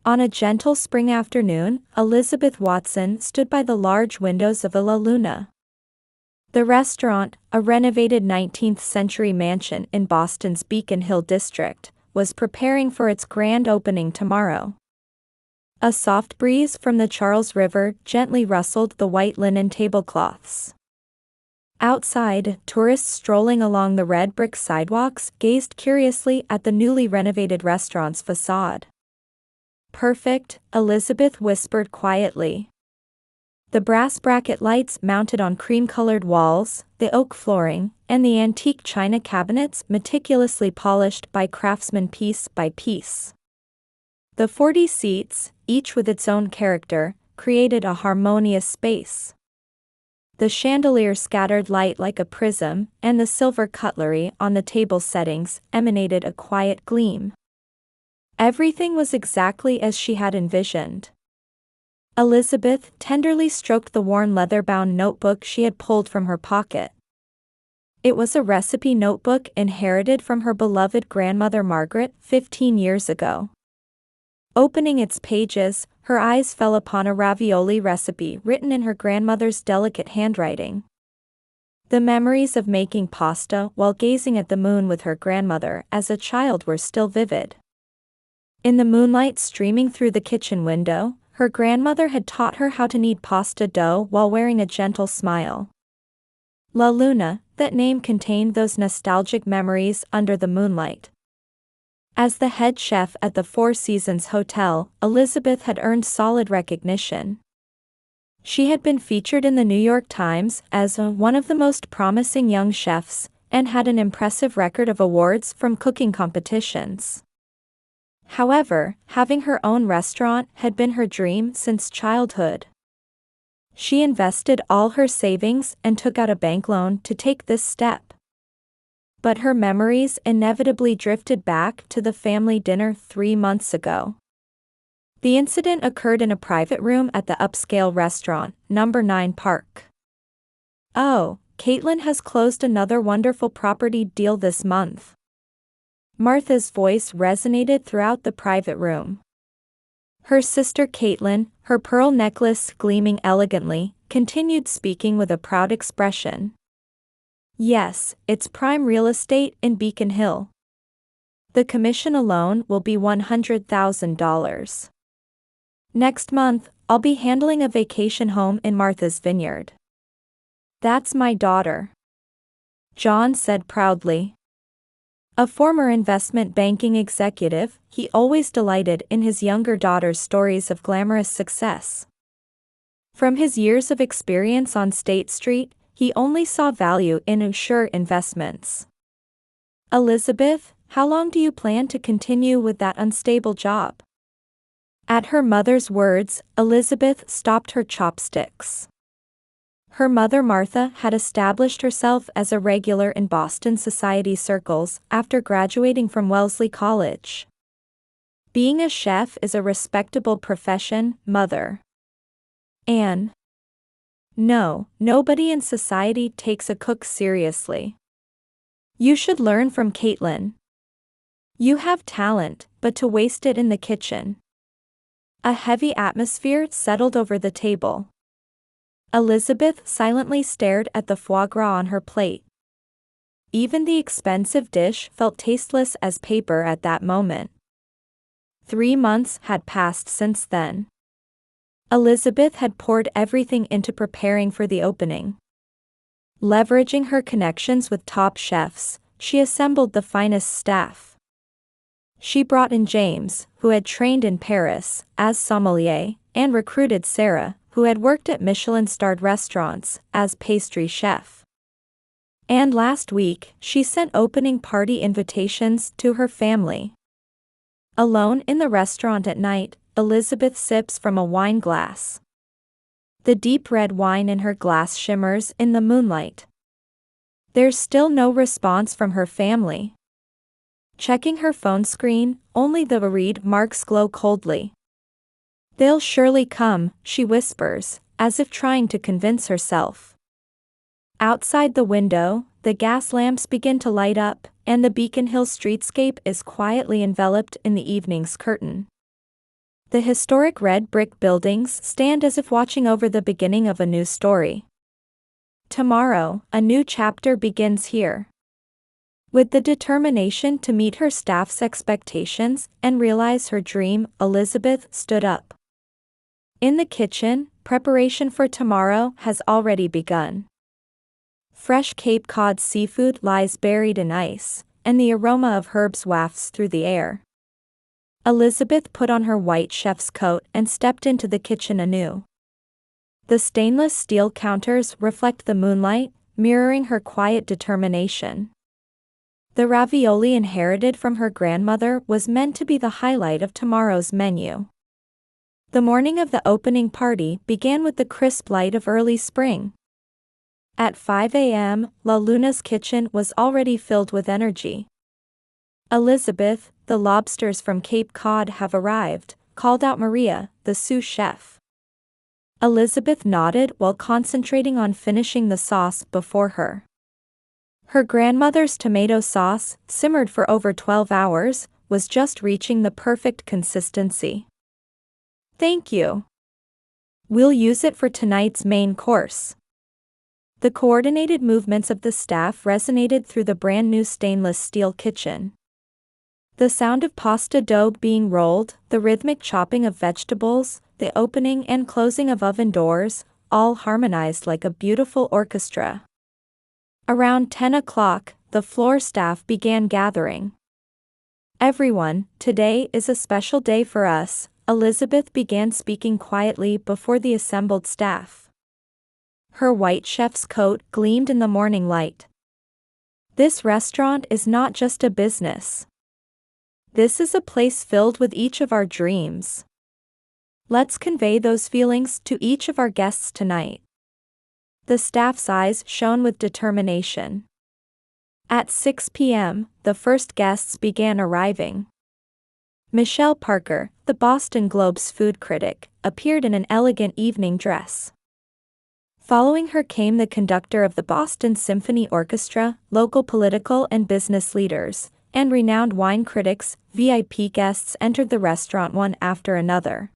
On a gentle spring afternoon, Elizabeth Watson stood by the large windows of La Luna. The restaurant, a renovated 19th-century mansion in Boston's Beacon Hill district, was preparing for its grand opening tomorrow. A soft breeze from the Charles River gently rustled the white linen tablecloths. Outside, tourists strolling along the red brick sidewalks gazed curiously at the newly renovated restaurant's facade. "Perfect," Elizabeth whispered quietly. The brass bracket lights mounted on cream-colored walls, the oak flooring, and the antique china cabinets meticulously polished by craftsmen piece by piece. The 40 seats, each with its own character, created a harmonious space. The chandelier scattered light like a prism, and the silver cutlery on the table settings emanated a quiet gleam. Everything was exactly as she had envisioned. Elizabeth tenderly stroked the worn leather-bound notebook she had pulled from her pocket. It was a recipe notebook inherited from her beloved grandmother Margaret 15 years ago. Opening its pages, her eyes fell upon a ravioli recipe written in her grandmother's delicate handwriting. The memories of making pasta while gazing at the moon with her grandmother as a child were still vivid. In the moonlight streaming through the kitchen window, her grandmother had taught her how to knead pasta dough while wearing a gentle smile. La Luna, that name contained those nostalgic memories under the moonlight. As the head chef at the Four Seasons Hotel, Elizabeth had earned solid recognition. She had been featured in the New York Times as one of the most promising young chefs, and had an impressive record of awards from cooking competitions. However, having her own restaurant had been her dream since childhood. She invested all her savings and took out a bank loan to take this step. But her memories inevitably drifted back to the family dinner 3 months ago. The incident occurred in a private room at the upscale restaurant, Number 9 Park. "Oh, Caitlin has closed another wonderful property deal this month." Martha's voice resonated throughout the private room. Her sister Caitlin, her pearl necklace gleaming elegantly, continued speaking with a proud expression. "Yes, it's prime real estate in Beacon Hill. The commission alone will be $100,000. Next month, I'll be handling a vacation home in Martha's Vineyard." "That's my daughter," John said proudly. A former investment banking executive, he always delighted in his younger daughter's stories of glamorous success. From his years of experience on State Street, he only saw value in sure investments. "Elizabeth, how long do you plan to continue with that unstable job?" At her mother's words, Elizabeth stopped her chopsticks. Her mother Martha had established herself as a regular in Boston society circles after graduating from Wellesley College. "Being a chef is a respectable profession, Mother." "Anne, no, nobody in society takes a cook seriously. You should learn from Caitlin. You have talent, but to waste it in the kitchen." A heavy atmosphere settled over the table. Elizabeth silently stared at the foie gras on her plate. Even the expensive dish felt tasteless as paper at that moment. 3 months had passed since then. Elizabeth had poured everything into preparing for the opening. Leveraging her connections with top chefs, she assembled the finest staff. She brought in James, who had trained in Paris as sommelier, and recruited Sarah, who had worked at Michelin-starred restaurants as pastry chef. And last week, she sent opening party invitations to her family. Alone in the restaurant at night, Elizabeth sips from a wine glass. The deep red wine in her glass shimmers in the moonlight. There's still no response from her family. Checking her phone screen, only the read marks glow coldly. "They'll surely come," she whispers, as if trying to convince herself. Outside the window, the gas lamps begin to light up, and the Beacon Hill streetscape is quietly enveloped in the evening's curtain. The historic red brick buildings stand as if watching over the beginning of a new story. Tomorrow, a new chapter begins here. With the determination to meet her staff's expectations and realize her dream, Elizabeth stood up. In the kitchen, preparation for tomorrow has already begun. Fresh Cape Cod seafood lies buried in ice, and the aroma of herbs wafts through the air. Elizabeth put on her white chef's coat and stepped into the kitchen anew. The stainless steel counters reflect the moonlight, mirroring her quiet determination. The ravioli inherited from her grandmother was meant to be the highlight of tomorrow's menu. The morning of the opening party began with the crisp light of early spring. At 5 a.m., La Luna's kitchen was already filled with energy. "Elizabeth, the lobsters from Cape Cod have arrived," called out Maria, the sous chef. Elizabeth nodded while concentrating on finishing the sauce before her. Her grandmother's tomato sauce, simmered for over 12 hours, was just reaching the perfect consistency. "Thank you. We'll use it for tonight's main course." The coordinated movements of the staff resonated through the brand-new stainless steel kitchen. The sound of pasta dough being rolled, the rhythmic chopping of vegetables, the opening and closing of oven doors, all harmonized like a beautiful orchestra. Around 10 o'clock, the floor staff began gathering. "Everyone, today is a special day for us," Elizabeth began speaking quietly before the assembled staff. Her white chef's coat gleamed in the morning light. "This restaurant is not just a business. This is a place filled with each of our dreams. Let's convey those feelings to each of our guests tonight." The staff's eyes shone with determination. At 6 p.m., the first guests began arriving. Michelle Parker, the Boston Globe's food critic, appeared in an elegant evening dress. Following her came the conductor of the Boston Symphony Orchestra, local political and business leaders, and renowned wine critics. VIP guests entered the restaurant one after another.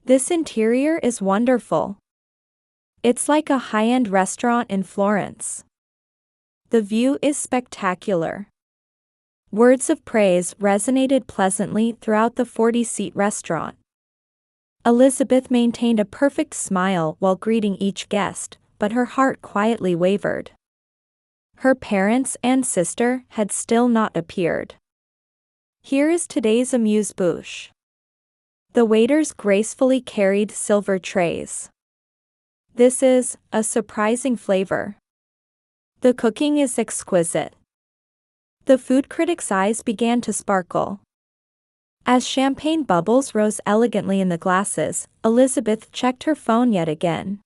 "This interior is wonderful. It's like a high-end restaurant in Florence. The view is spectacular." Words of praise resonated pleasantly throughout the 40-seat restaurant. Elizabeth maintained a perfect smile while greeting each guest, but her heart quietly wavered. Her parents and sister had still not appeared. "Here is today's amuse-bouche." The waiters gracefully carried silver trays. "This is a surprising flavor. The cooking is exquisite." The food critic's eyes began to sparkle. As champagne bubbles rose elegantly in the glasses, Elizabeth checked her phone yet again.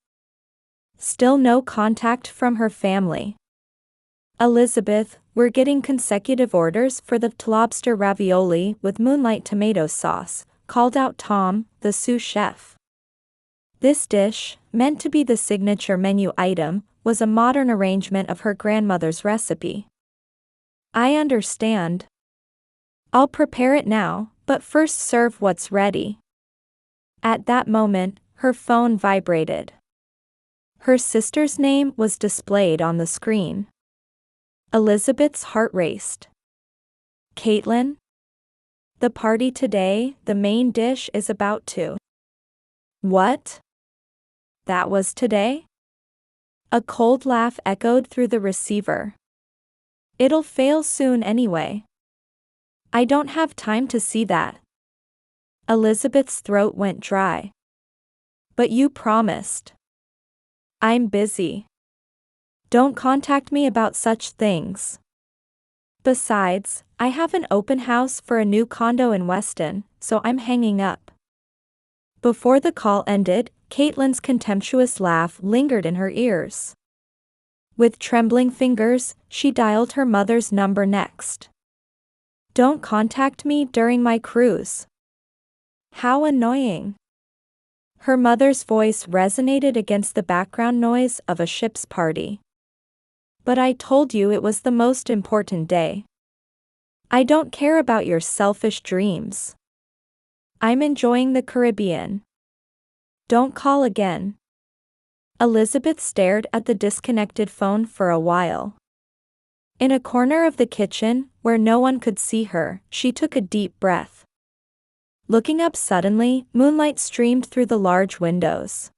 Still no contact from her family. "Elizabeth, we're getting consecutive orders for the lobster ravioli with moonlight tomato sauce," called out Tom, the sous chef. This dish, meant to be the signature menu item, was a modern arrangement of her grandmother's recipe. "I understand. I'll prepare it now, but first serve what's ready." At that moment, her phone vibrated. Her sister's name was displayed on the screen. Elizabeth's heart raced. "Caitlin? The party today, the main dish is about to." "What? That was today?" A cold laugh echoed through the receiver. "It'll fail soon anyway. I don't have time to see that." Elizabeth's throat went dry. "But you promised." "I'm busy. Don't contact me about such things. Besides, I have an open house for a new condo in Weston, so I'm hanging up." Before the call ended, Caitlin's contemptuous laugh lingered in her ears. With trembling fingers, she dialed her mother's number next. "Don't contact me during my cruise." How annoying. Her mother's voice resonated against the background noise of a ship's party. "But I told you it was the most important day. I don't care about your selfish dreams." I'm enjoying the Caribbean. Don't call again. Elizabeth stared at the disconnected phone for a while. In a corner of the kitchen, where no one could see her, she took a deep breath. Looking up suddenly, moonlight streamed through the large windows.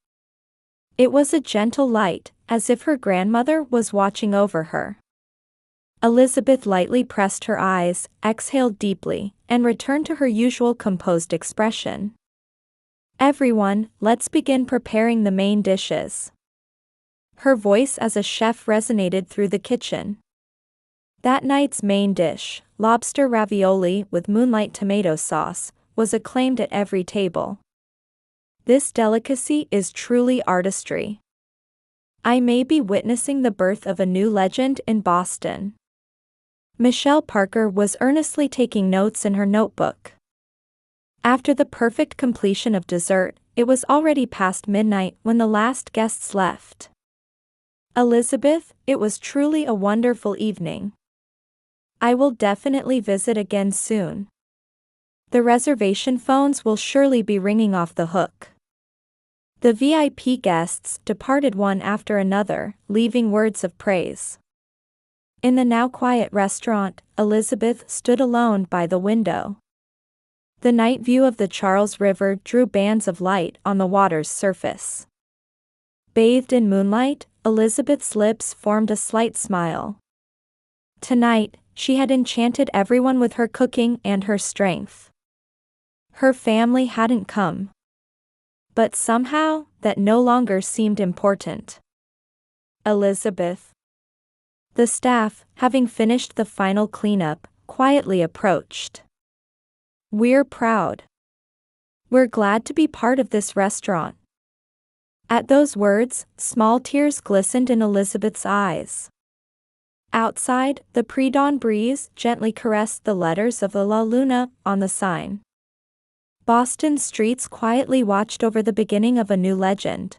It was a gentle light, as if her grandmother was watching over her. Elizabeth lightly pressed her eyes, exhaled deeply, and returned to her usual composed expression. Everyone, let's begin preparing the main dishes. Her voice as a chef resonated through the kitchen. That night's main dish, lobster ravioli with moonlight tomato sauce, was acclaimed at every table. This delicacy is truly artistry. I may be witnessing the birth of a new legend in Boston. Michelle Parker was earnestly taking notes in her notebook. After the perfect completion of dessert, it was already past midnight when the last guests left. Elizabeth, it was truly a wonderful evening. I will definitely visit again soon. The reservation phones will surely be ringing off the hook. The VIP guests departed one after another, leaving words of praise. In the now quiet restaurant, Elizabeth stood alone by the window. The night view of the Charles River drew bands of light on the water's surface. Bathed in moonlight, Elizabeth's lips formed a slight smile. Tonight, she had enchanted everyone with her cooking and her strength. Her family hadn't come. But somehow, that no longer seemed important. Elizabeth. The staff, having finished the final cleanup, quietly approached. We're proud. We're glad to be part of this restaurant. At those words, small tears glistened in Elizabeth's eyes. Outside, the pre-dawn breeze gently caressed the letters of La Luna on the sign. Boston's streets quietly watched over the beginning of a new legend.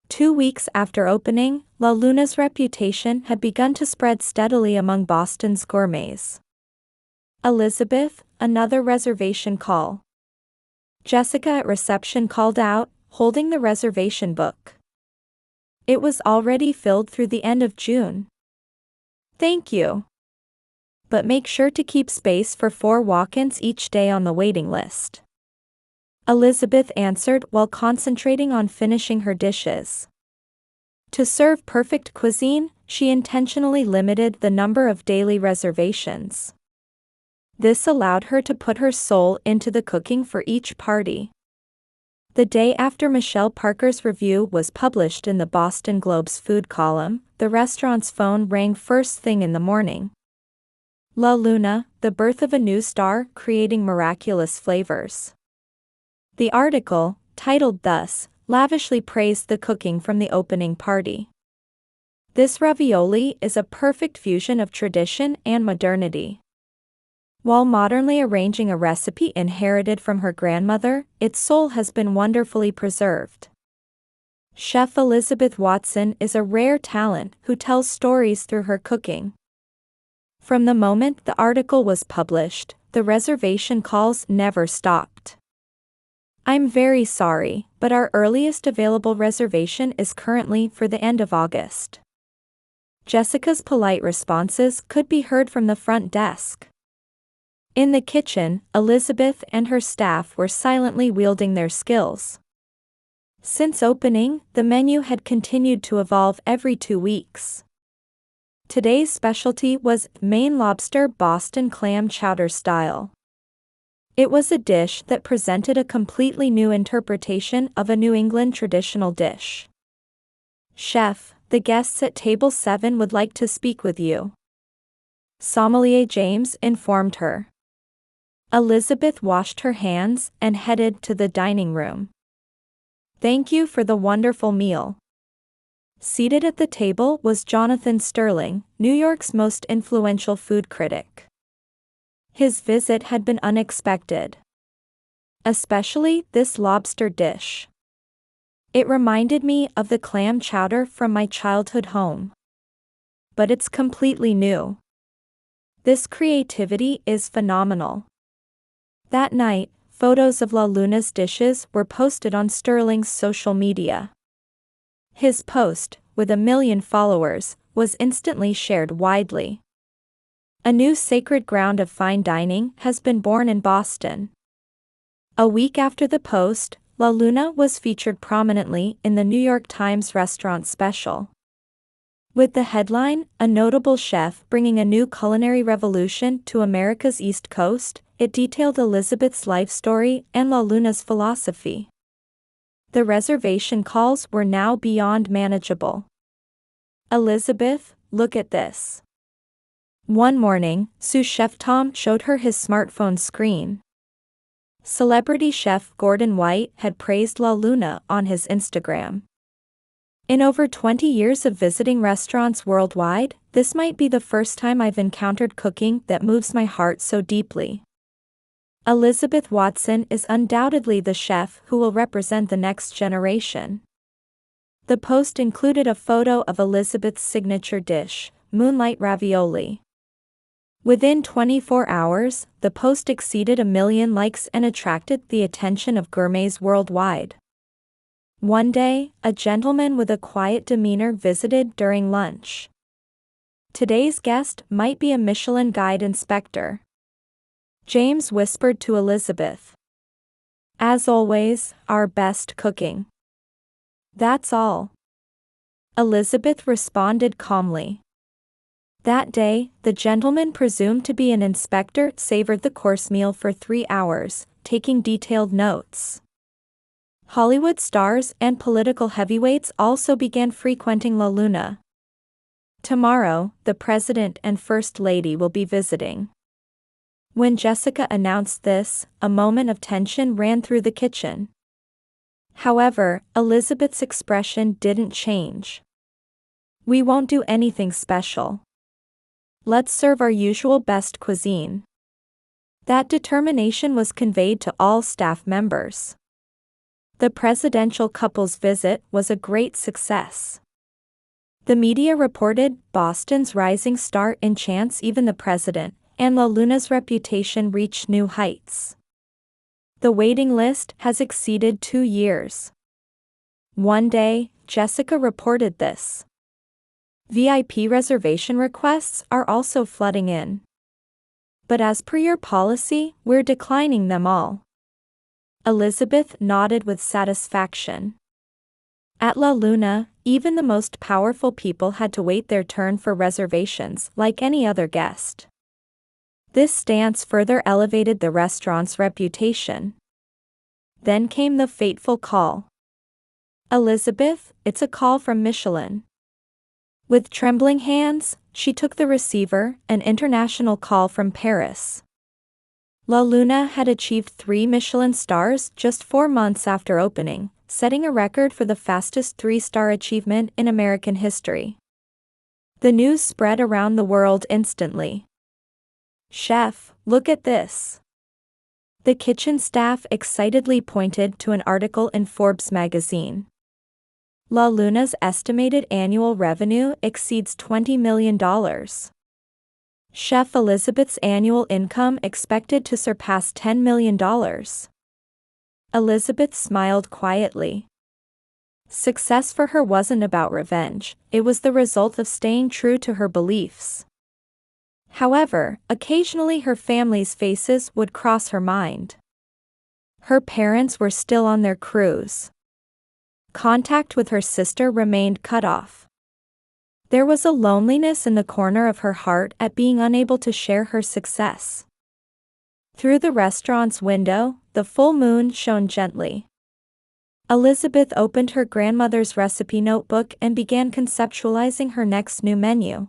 2 weeks after opening, La Luna's reputation had begun to spread steadily among Boston's gourmets. Elizabeth, another reservation call. Jessica at reception called out, holding the reservation book. It was already filled through the end of June. Thank you. But make sure to keep space for 4 walk-ins each day on the waiting list. Elizabeth answered while concentrating on finishing her dishes. To serve perfect cuisine, she intentionally limited the number of daily reservations. This allowed her to put her soul into the cooking for each party. The day after Michelle Parker's review was published in the Boston Globe's food column, the restaurant's phone rang first thing in the morning. La Luna, the birth of a new star creating miraculous flavors. The article, titled thus, lavishly praised the cooking from the opening party. This ravioli is a perfect fusion of tradition and modernity. While modernly arranging a recipe inherited from her grandmother, its soul has been wonderfully preserved. Chef Elizabeth Watson is a rare talent who tells stories through her cooking. From the moment the article was published, the reservation calls never stopped. I'm very sorry, but our earliest available reservation is currently for the end of August. Jessica's polite responses could be heard from the front desk. In the kitchen, Elizabeth and her staff were silently wielding their skills. Since opening, the menu had continued to evolve every 2 weeks. Today's specialty was Maine lobster Boston clam chowder style. It was a dish that presented a completely new interpretation of a New England traditional dish. Chef, the guests at table 7 would like to speak with you. Sommelier James informed her. Elizabeth washed her hands and headed to the dining room. Thank you for the wonderful meal. Seated at the table was Jonathan Sterling, New York's most influential food critic. His visit had been unexpected. Especially this lobster dish. It reminded me of the clam chowder from my childhood home. But it's completely new. This creativity is phenomenal. That night, photos of La Luna's dishes were posted on Sterling's social media. His post, with 1 million followers, was instantly shared widely. A new sacred ground of fine dining has been born in Boston. A week after the post, La Luna was featured prominently in the New York Times restaurant special. With the headline, "A Notable Chef Bringing a New Culinary Revolution to America's East Coast," it detailed Elizabeth's life story and La Luna's philosophy. The reservation calls were now beyond manageable. "Elizabeth, look at this." One morning, sous chef Tom showed her his smartphone screen. Celebrity chef Gordon White had praised La Luna on his Instagram. "In over 20 years of visiting restaurants worldwide, this might be the first time I've encountered cooking that moves my heart so deeply. Elizabeth Watson is undoubtedly the chef who will represent the next generation." The post included a photo of Elizabeth's signature dish, moonlight ravioli. Within 24 hours, the post exceeded 1 million likes and attracted the attention of gourmets worldwide. One day, a gentleman with a quiet demeanor visited during lunch. "Today's guest might be a Michelin Guide inspector," James whispered to Elizabeth. "As always, our best cooking." "That's all," Elizabeth responded calmly. That day, the gentleman presumed to be an inspector savored the course meal for 3 hours, taking detailed notes. Hollywood stars and political heavyweights also began frequenting La Luna. Tomorrow, the President and First Lady will be visiting. When Jessica announced this, a moment of tension ran through the kitchen. However, Elizabeth's expression didn't change. "We won't do anything special. Let's serve our usual best cuisine." That determination was conveyed to all staff members. The presidential couple's visit was a great success. The media reported Boston's rising star enchants even the president, and La Luna's reputation reached new heights. The waiting list has exceeded 2 years. One day, Jessica reported this. "VIP reservation requests are also flooding in. But as per your policy, we're declining them all." Elizabeth nodded with satisfaction. At La Luna, even the most powerful people had to wait their turn for reservations like any other guest. This stance further elevated the restaurant's reputation. Then came the fateful call. "Elizabeth, it's a call from Michelin." With trembling hands, she took the receiver, an international call from Paris. La Luna had achieved 3 Michelin stars just 4 months after opening, setting a record for the fastest 3-star achievement in American history. The news spread around the world instantly. "Chef, look at this." The kitchen staff excitedly pointed to an article in Forbes magazine. La Luna's estimated annual revenue exceeds $20 million. Chef Elizabeth's annual income expected to surpass $10 million. Elizabeth smiled quietly. Success for her wasn't about revenge, it was the result of staying true to her beliefs. However, occasionally her family's faces would cross her mind. Her parents were still on their cruise. Contact with her sister remained cut off. There was a loneliness in the corner of her heart at being unable to share her success. Through the restaurant's window, the full moon shone gently. Elizabeth opened her grandmother's recipe notebook and began conceptualizing her next new menu.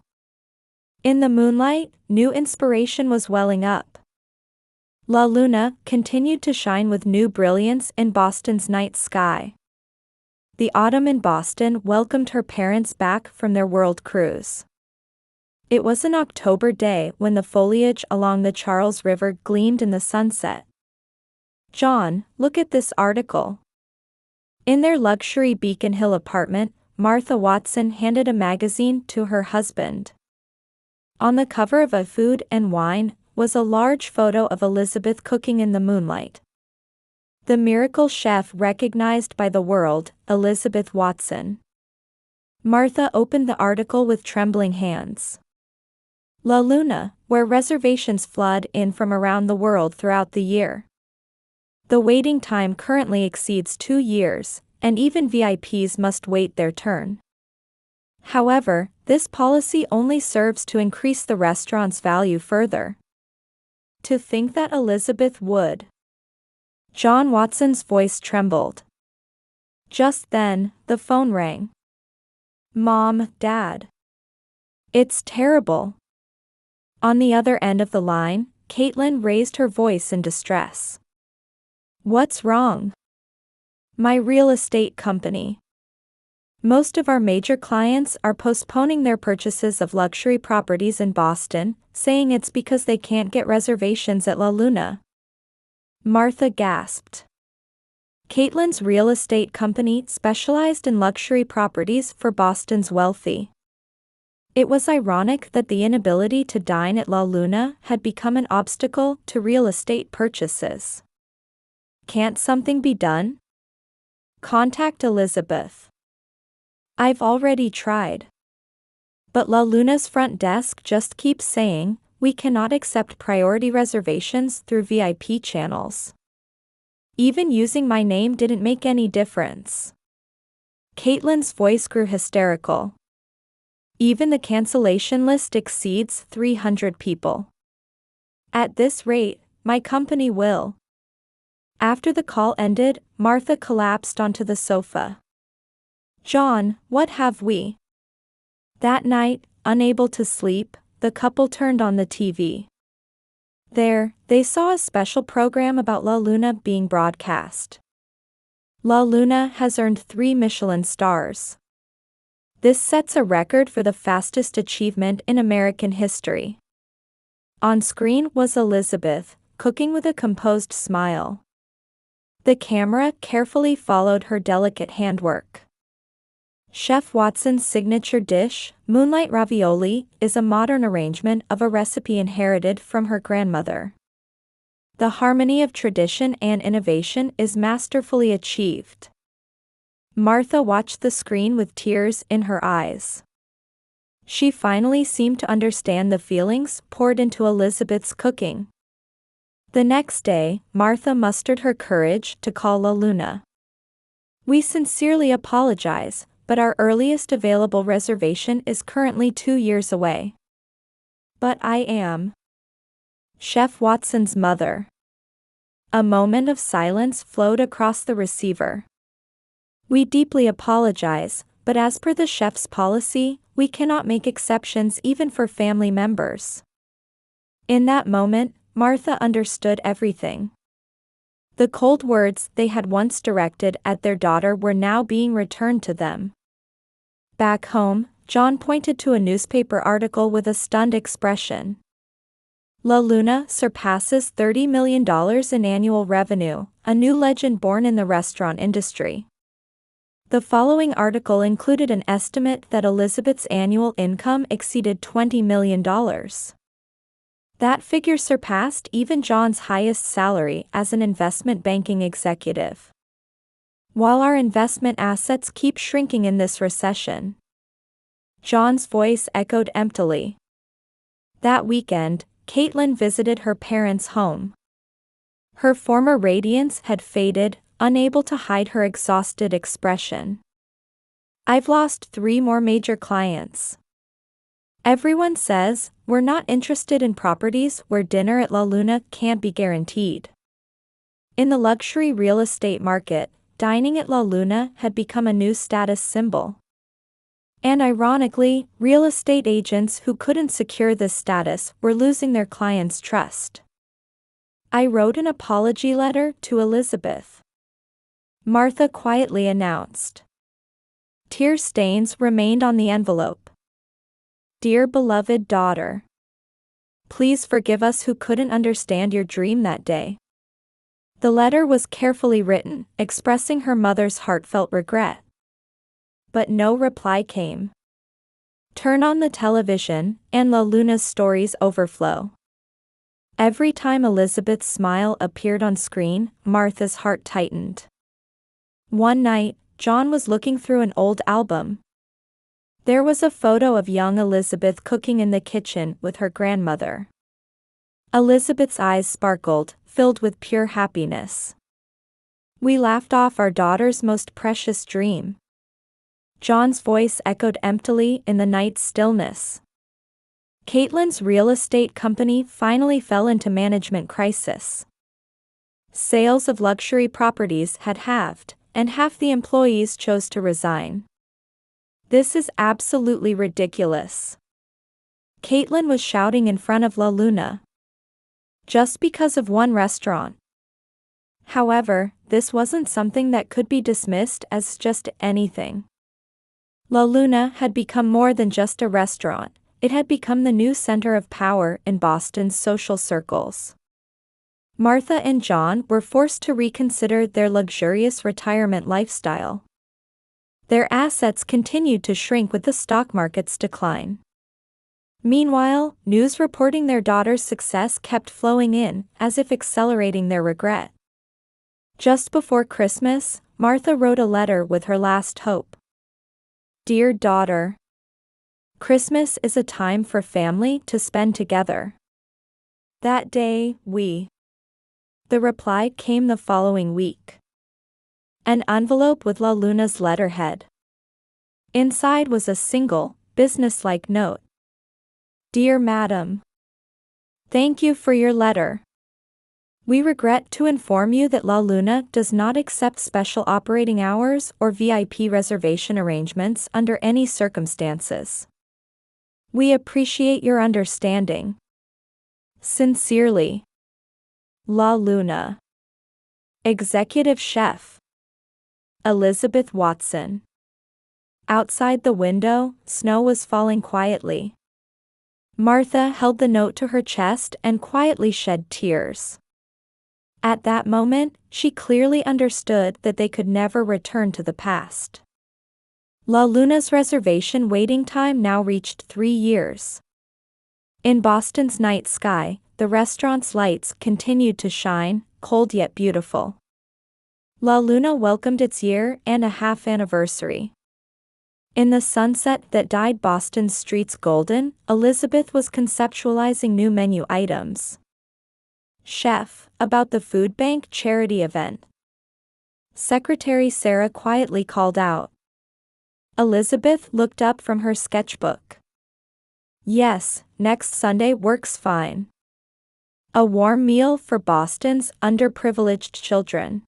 In the moonlight, new inspiration was welling up. La Luna continued to shine with new brilliance in Boston's night sky. The autumn in Boston welcomed her parents back from their world cruise. It was an October day when the foliage along the Charles River gleamed in the sunset. "John, look at this article." In their luxury Beacon Hill apartment, Martha Watson handed a magazine to her husband. On the cover of a Food and Wine was a large photo of Elizabeth cooking in the moonlight. The miracle chef recognized by the world, Elizabeth Watson. Martha opened the article with trembling hands. La Luna, where reservations flood in from around the world throughout the year. The waiting time currently exceeds 2 years, and even VIPs must wait their turn. However, this policy only serves to increase the restaurant's value further. To think that Elizabeth would. John Watson's voice trembled. Just then, the phone rang. Mom, Dad. It's terrible. On the other end of the line, Caitlin raised her voice in distress. What's wrong? My real estate company. Most of our major clients are postponing their purchases of luxury properties in Boston, saying it's because they can't get reservations at La Luna. Martha gasped. Caitlin's real estate company specialized in luxury properties for Boston's wealthy. It was ironic that the inability to dine at La Luna had become an obstacle to real estate purchases. Can't something be done? Contact Elizabeth. I've already tried. But La Luna's front desk just keeps saying, we cannot accept priority reservations through VIP channels. Even using my name didn't make any difference. Caitlin's voice grew hysterical. Even the cancellation list exceeds 300 people. At this rate, my company will. After the call ended, Martha collapsed onto the sofa. John, what have we? That night, unable to sleep, the couple turned on the TV. There, they saw a special program about La Luna being broadcast. La Luna has earned 3 Michelin stars. This sets a record for the fastest achievement in American history. On screen was Elizabeth, cooking with a composed smile. The camera carefully followed her delicate handwork. Chef Watson's signature dish, Moonlight Ravioli, is a modern arrangement of a recipe inherited from her grandmother. The harmony of tradition and innovation is masterfully achieved. Martha watched the screen with tears in her eyes. She finally seemed to understand the feelings poured into Elizabeth's cooking. The next day, Martha mustered her courage to call La Luna. We sincerely apologize, but our earliest available reservation is currently 2 years away. But I am Chef Watson's mother. A moment of silence flowed across the receiver. We deeply apologize, but as per the chef's policy, we cannot make exceptions even for family members. In that moment, Martha understood everything. The cold words they had once directed at their daughter were now being returned to them. Back home, John pointed to a newspaper article with a stunned expression. La Luna surpasses $30 million in annual revenue, a new legend born in the restaurant industry. The following article included an estimate that Elizabeth's annual income exceeded $20 million. That figure surpassed even John's highest salary as an investment banking executive. While our investment assets keep shrinking in this recession. John's voice echoed emptily. That weekend, Caitlin visited her parents' home. Her former radiance had faded, unable to hide her exhausted expression. I've lost 3 more major clients. Everyone says, we're not interested in properties where dinner at La Luna can't be guaranteed. In the luxury real estate market, dining at La Luna had become a new status symbol. And ironically, real estate agents who couldn't secure this status were losing their clients' trust. I wrote an apology letter to Elizabeth. Martha quietly announced. Tear stains remained on the envelope. Dear beloved daughter. Please forgive us who couldn't understand your dream that day. The letter was carefully written, expressing her mother's heartfelt regret. But no reply came. Turn on the television, and La Luna's stories overflow. Every time Elizabeth's smile appeared on screen, Martha's heart tightened. One night, John was looking through an old album. There was a photo of young Elizabeth cooking in the kitchen with her grandmother. Elizabeth's eyes sparkled, filled with pure happiness. "We laughed off our daughter's most precious dream." John's voice echoed emptily in the night's stillness. Caitlin's real estate company finally fell into management crisis. Sales of luxury properties had halved, and half the employees chose to resign. "This is absolutely ridiculous," Caitlin was shouting in front of La Luna. "Just because of one restaurant." However, this wasn't something that could be dismissed as just anything. La Luna had become more than just a restaurant. It had become the new center of power in Boston's social circles. Martha and John were forced to reconsider their luxurious retirement lifestyle. Their assets continued to shrink with the stock market's decline. Meanwhile, news reporting their daughter's success kept flowing in, as if accelerating their regret. Just before Christmas, Martha wrote a letter with her last hope. "Dear daughter, Christmas is a time for family to spend together. That day, we..." The reply came the following week. An envelope with La Luna's letterhead. Inside was a single, businesslike note. "Dear Madam, thank you for your letter. We regret to inform you that La Luna does not accept special operating hours or VIP reservation arrangements under any circumstances. We appreciate your understanding. Sincerely, La Luna. Executive Chef, Elizabeth Watson." Outside the window, snow was falling quietly. Martha held the note to her chest and quietly shed tears. At that moment, she clearly understood that they could never return to the past. La Luna's reservation waiting time now reached 3 years. In Boston's night sky, the restaurant's lights continued to shine, cold yet beautiful. La Luna welcomed its year-and-a-half anniversary. In the sunset that dyed Boston's streets golden, Elizabeth was conceptualizing new menu items. "Chef, about the food bank charity event," Secretary Sarah quietly called out. Elizabeth looked up from her sketchbook. "Yes, next Sunday works fine. A warm meal for Boston's underprivileged children."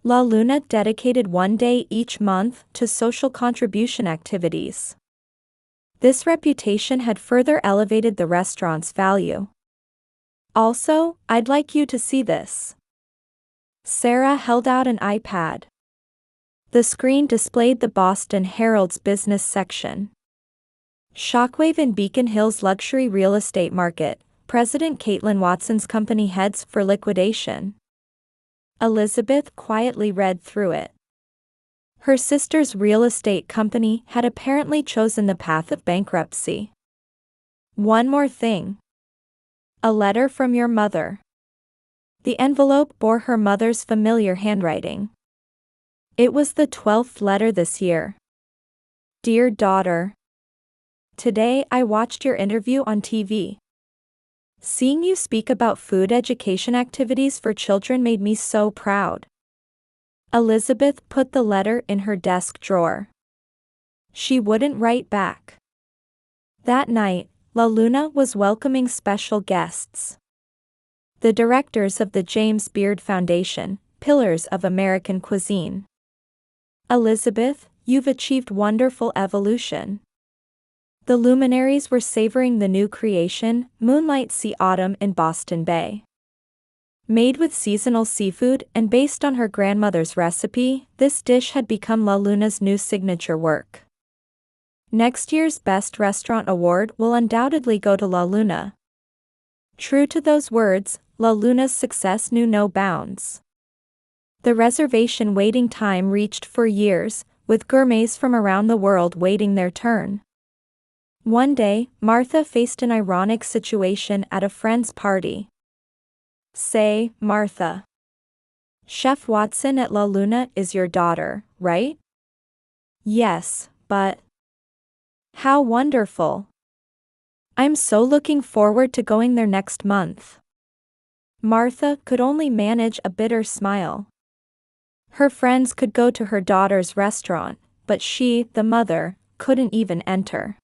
La Luna dedicated one day each month to social contribution activities. This reputation had further elevated the restaurant's value. "Also, I'd like you to see this." Sarah held out an iPad. The screen displayed the Boston Herald's business section. "Shockwave in Beacon Hill's luxury real estate market. President Caitlin Watson's company heads for liquidation." Elizabeth quietly read through it. Her sister's real estate company had apparently chosen the path of bankruptcy. "One more thing. A letter from your mother." The envelope bore her mother's familiar handwriting. It was the 12th letter this year. "Dear daughter, today I watched your interview on TV. Seeing you speak about food education activities for children made me so proud." Elizabeth put the letter in her desk drawer. She wouldn't write back. That night, La Luna was welcoming special guests. The directors of the James Beard Foundation, Pillars of American Cuisine. "Elizabeth, you've achieved wonderful evolution." The luminaries were savoring the new creation, Moonlight Sea Autumn in Boston Bay. Made with seasonal seafood and based on her grandmother's recipe, this dish had become La Luna's new signature work. Next year's Best Restaurant Award will undoubtedly go to La Luna. True to those words, La Luna's success knew no bounds. The reservation waiting time reached 4 years, with gourmets from around the world waiting their turn. One day, Martha faced an ironic situation at a friend's party. Say, Martha. Chef Watson at La Luna is your daughter, right? Yes, but... How wonderful. I'm so looking forward to going there next month. Martha could only manage a bitter smile. Her friends could go to her daughter's restaurant, but she, the mother, couldn't even enter.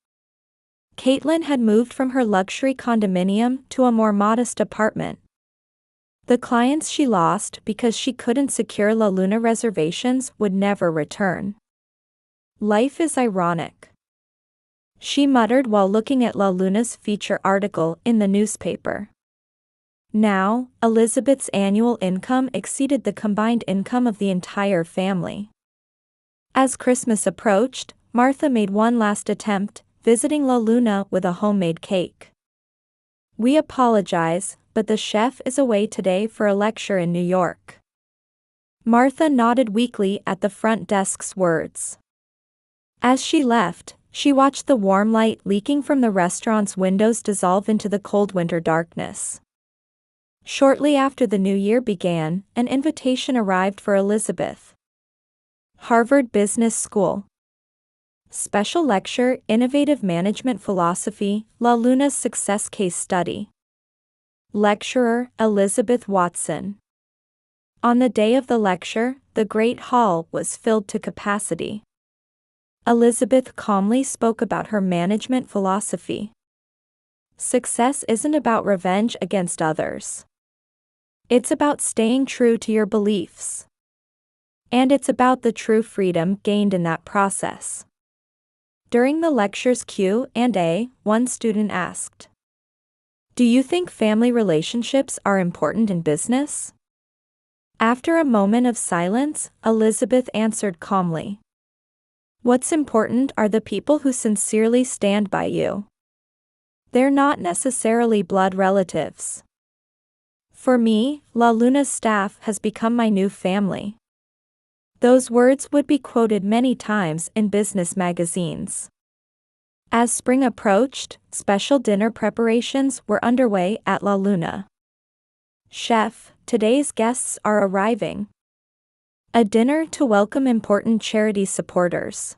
Caitlin had moved from her luxury condominium to a more modest apartment. The clients she lost because she couldn't secure La Luna reservations would never return. Life is ironic, she muttered while looking at La Luna's feature article in the newspaper. Now, Elizabeth's annual income exceeded the combined income of the entire family. As Christmas approached, Martha made one last attempt, visiting La Luna with a homemade cake. We apologize, but the chef is away today for a lecture in New York. Martha nodded weakly at the front desk's words. As she left, she watched the warm light leaking from the restaurant's windows dissolve into the cold winter darkness. Shortly after the new year began, an invitation arrived for Elizabeth. Harvard Business School. Special lecture, Innovative Management Philosophy, La Luna's Success Case Study. Lecturer, Elizabeth Watson. On the day of the lecture, the Great Hall was filled to capacity. Elizabeth calmly spoke about her management philosophy. Success isn't about revenge against others. It's about staying true to your beliefs. And it's about the true freedom gained in that process. During the lecture's Q&A, one student asked, "Do you think family relationships are important in business?" After a moment of silence, Elizabeth answered calmly, "What's important are the people who sincerely stand by you. They're not necessarily blood relatives. For me, La Luna's staff has become my new family." Those words would be quoted many times in business magazines. As spring approached, special dinner preparations were underway at La Luna. "Chef, today's guests are arriving." A dinner to welcome important charity supporters.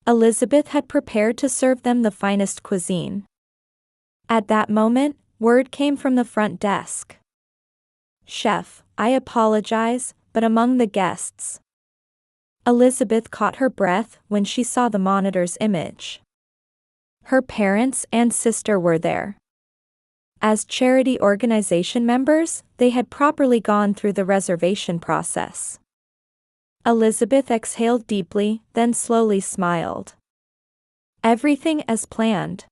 Elizabeth had prepared to serve them the finest cuisine. At that moment, word came from the front desk. "Chef, I apologize, but among the guests." Elizabeth caught her breath when she saw the monitor's image. Her parents and sister were there. As charity organization members, they had properly gone through the reservation process. Elizabeth exhaled deeply, then slowly smiled. Everything as planned.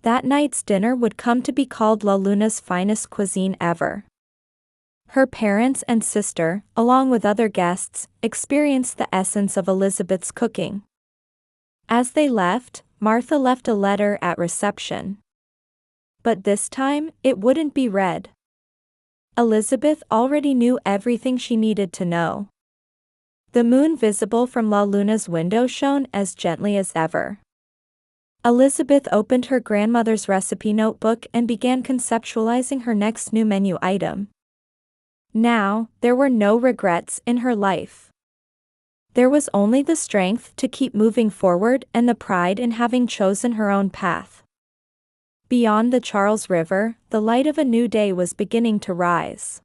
That night's dinner would come to be called La Luna's finest cuisine ever. Her parents and sister, along with other guests, experienced the essence of Elizabeth's cooking. As they left, Martha left a letter at reception. But this time, it wouldn't be read. Elizabeth already knew everything she needed to know. The moon visible from La Luna's window shone as gently as ever. Elizabeth opened her grandmother's recipe notebook and began conceptualizing her next new menu item. Now, there were no regrets in her life. There was only the strength to keep moving forward and the pride in having chosen her own path. Beyond the Charles River, the light of a new day was beginning to rise.